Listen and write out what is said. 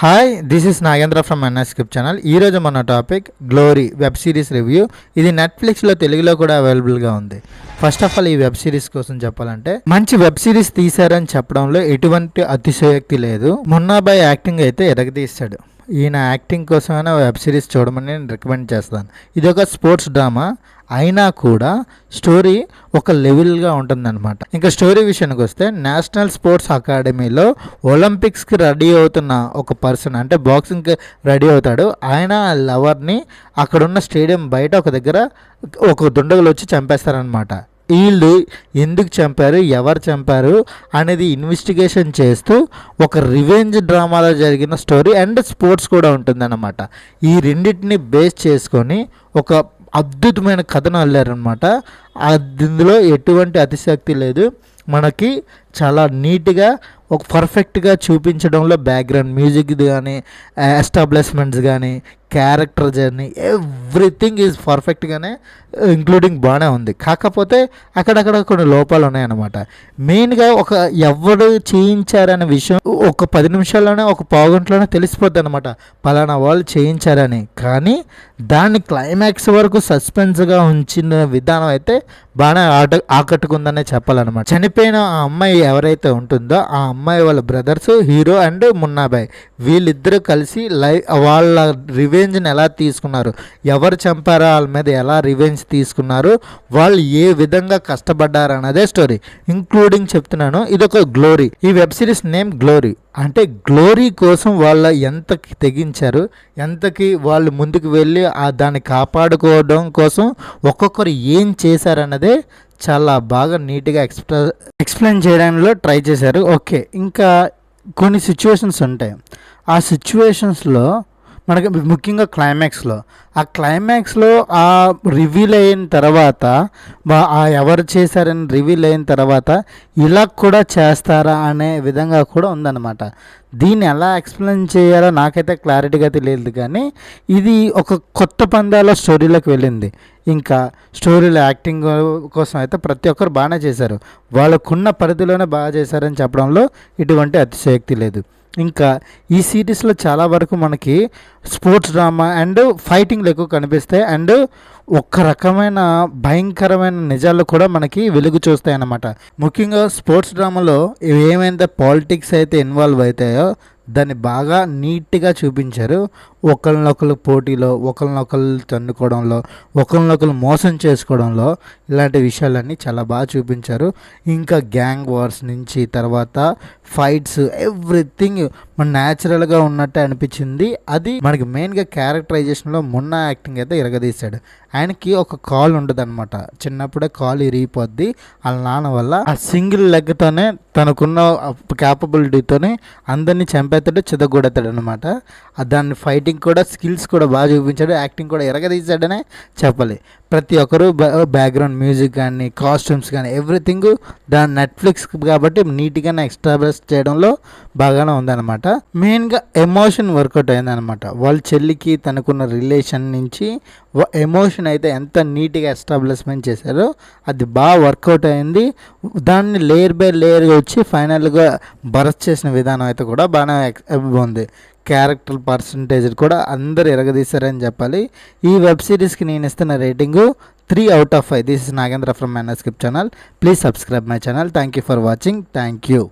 Hi, this is Nagendra from N script channel. ఈరోజు మన topic glory web series review. ఇది నెట్ఫ్లిక్స్లో తెలుగులో కూడా అవైలబుల్గా ఉంది. ఫస్ట్ ఆఫ్ ఆల్ ఈ వెబ్ సిరీస్ కోసం చెప్పాలంటే మంచి వెబ్ సిరీస్ తీశారని చెప్పడంలో ఎటువంటి అతిశయోక్తి లేదు. మున్నాబాయ్ యాక్టింగ్ అయితే ఎరగదీశాడు. ఈయన యాక్టింగ్ కోసమైనా వెబ్ సిరీస్ చూడమని నేను రికమెండ్ చేస్తాను. ఇది ఒక స్పోర్ట్స్ డ్రామా అయినా కూడా స్టోరీ ఒక లెవెల్గా ఉంటుందన్నమాట. ఇంకా స్టోరీ విషయానికి వస్తే, నేషనల్ స్పోర్ట్స్ అకాడమీలో ఒలింపిక్స్కి రెడీ అవుతున్న ఒక పర్సన్, అంటే బాక్సింగ్కి రెడీ అవుతాడు. ఆయన లవర్ని అక్కడున్న స్టేడియం బయట ఒక దగ్గర ఒక దుండగులు వచ్చి చంపేస్తారనమాట. వీళ్ళు ఎందుకు చంపారు, ఎవరు చంపారు అనేది ఇన్వెస్టిగేషన్ చేస్తూ ఒక రివెంజ్ డ్రామాలో జరిగిన స్టోరీ అండ్ స్పోర్ట్స్ కూడా ఉంటుందన్నమాట. ఈ రెండింటిని బేస్ చేసుకొని ఒక అద్భుతమైన కథను అల్లారనమాట. ఇందులో ఎటువంటి అతిశక్తి లేదు. మనకి చాలా నీట్గా ఒక పర్ఫెక్ట్గా చూపించడంలో బ్యాక్గ్రౌండ్ మ్యూజిక్ కానీ, ఎస్టాబ్లిష్మెంట్స్ కానీ, క్యారెక్టర్ జర్నీ, ఎవ్రీథింగ్ ఈజ్ పర్ఫెక్ట్గానే ఇంక్లూడింగ్ బాగానే ఉంది. కాకపోతే అక్కడక్కడ కొన్ని లోపాలు ఉన్నాయన్నమాట. మెయిన్గా ఎవరు చేయించారనే విషయం ఒక 10 నిమిషాల్లోనే, ఒక పావుగంటలోనే తెలిసిపోద్ది అనమాట, పలానా వాళ్ళు చేయించారని. కానీ దాన్ని క్లైమాక్స్ వరకు సస్పెన్స్గా ఉంచిన విధానం అయితే బాగానే ఆకట్టుకుందనే చెప్పాలన్నమాట. చనిపోయిన ఆ అమ్మాయి ఎవరైతే ఉంటుందో ఆ అమ్మాయి వాళ్ళ బ్రదర్స్ హీరో అండ్ మున్నాబాయ్, వీళ్ళిద్దరూ కలిసి వాళ్ళ రివెంజ్ని ఎలా తీసుకున్నారు, ఎవరు చంపారో వాళ్ళ మీద ఎలా రివెంజ్ తీసుకున్నారు, వాళ్ళు ఏ విధంగా కష్టపడ్డారు అన్నదే స్టోరీ. ఇంక్లూడింగ్ చెప్తున్నాను, ఇదొక గ్లోరీ. ఈ వెబ్ సిరీస్ నేమ్ గ్లోరీ. అంటే గ్లోరీ కోసం వాళ్ళు ఎంతకి తెగించారు, ఎంతకి వాళ్ళు ముందుకు వెళ్ళి దాన్ని కాపాడుకోవడం కోసం ఒక్కొక్కరు ఏం చేశారన్నదే చాలా బాగా నీట్గా ఎక్స్ప్లెయిన్ చేయడంలో ట్రై చేశారు. ఓకే, ఇంకా కొన్ని సిచ్యువేషన్స్ ఉంటాయి. ఆ సిచ్యువేషన్స్లో మనకి ముఖ్యంగా క్లైమాక్స్లో ఆ రివీల్ అయిన తర్వాత, ఎవరు చేశారని రివీల్ అయిన తర్వాత ఇలా కూడా చేస్తారా అనే విధంగా కూడా ఉందన్నమాట. దీన్ని ఎలా ఎక్స్ప్లెయిన్ చేయాలో నాకైతే క్లారిటీగా తెలియదు. కానీ ఇది ఒక కొత్త పందాల స్టోరీలోకి వెళ్ళింది. ఇంకా స్టోరీలో యాక్టింగ్ కోసం అయితే ప్రతి ఒక్కరు బాగానే చేశారు. వాళ్ళకున్న పరిధిలోనే బాగా చేశారని చెప్పడంలో ఎటువంటి అతిశయోక్తి లేదు. ఇంకా ఈ సిరీస్లో చాలా వరకు మనకి స్పోర్ట్స్ డ్రామా అండ్ ఫైటింగ్లు ఎక్కువ కనిపిస్తాయి. అండ్ ఒక్క రకమైన భయంకరమైన నిజాలు కూడా మనకి వెలుగు చూస్తాయి అన్నమాట. ముఖ్యంగా స్పోర్ట్స్ డ్రామాలో ఏమైతే పాలిటిక్స్ అయితే ఇన్వాల్వ్ అవుతాయో దాన్ని బాగా నీట్గా చూపించారు. ఒకరినొకరు పోటీలో, ఒకరినొకరు తన్నుకోవడంలో, ఒకరినొకరు మోసం చేసుకోవడంలో, ఇలాంటి విషయాలన్నీ చాలా బాగా చూపించారు. ఇంకా గ్యాంగ్ వార్స్ నుంచి తర్వాత ఫైట్స్, ఎవ్రీథింగ్ మన న్యాచురల్గా ఉన్నట్టే అనిపించింది. అది మనకి మెయిన్గా క్యారెక్టరైజేషన్లో మున్నా యాక్టింగ్ అయితే ఇరగదీశాడు. ఆయనకి ఒక కాల్ ఉండదు అనమాట, చిన్నప్పుడే కాల్ ఇరిగిపోద్ది వాళ్ళ నాన్న వల్ల. ఆ సింగిల్ లెగ్తోనే తనకున్న క్యాపబిలిటీతోనే అందరినీ చంపేస్తాడు, చిదగొడతాడు అనమాట. దాన్ని ఫైటింగ్ కూడా, స్కిల్స్ కూడా బాగా చూపించాడు, యాక్టింగ్ కూడా ఎరగదీశాడనే చెప్పాలి. ప్రతి ఒక్కరు బ్యాక్గ్రౌండ్ మ్యూజిక్ కానీ, కాస్ట్యూమ్స్ కానీ, ఎవ్రీథింగ్ దాని నెట్ఫ్లిక్స్ కాబట్టి నీట్గానే ఎస్టాబ్లిష్ చేయడంలో బాగానే ఉందన్నమాట. మెయిన్గా ఎమోషన్ వర్కౌట్ అయిందనమాట. వాళ్ళ చెల్లికి తనకున్న రిలేషన్ నుంచి ఎమోషన్ అయితే ఎంత నీట్గా ఎస్టాబ్లిష్మెంట్ చేశారో అది బాగా వర్కౌట్ అయింది. దాన్ని లేయర్ బై లేయర్గా వచ్చి ఫైనల్గా బరస్ట్ చేసిన విధానం అయితే కూడా బాగానే బాగుంది. క్యారెక్టర్ పర్సంటేజ్ కూడా అందరు ఎరగదీశారని చెప్పాలి. ఈ వెబ్ సిరీస్కి నేను ఇస్తున్న rating 3/5. This is Nagendra from N script channel. Please subscribe my channel. Thank you for watching. Thank you.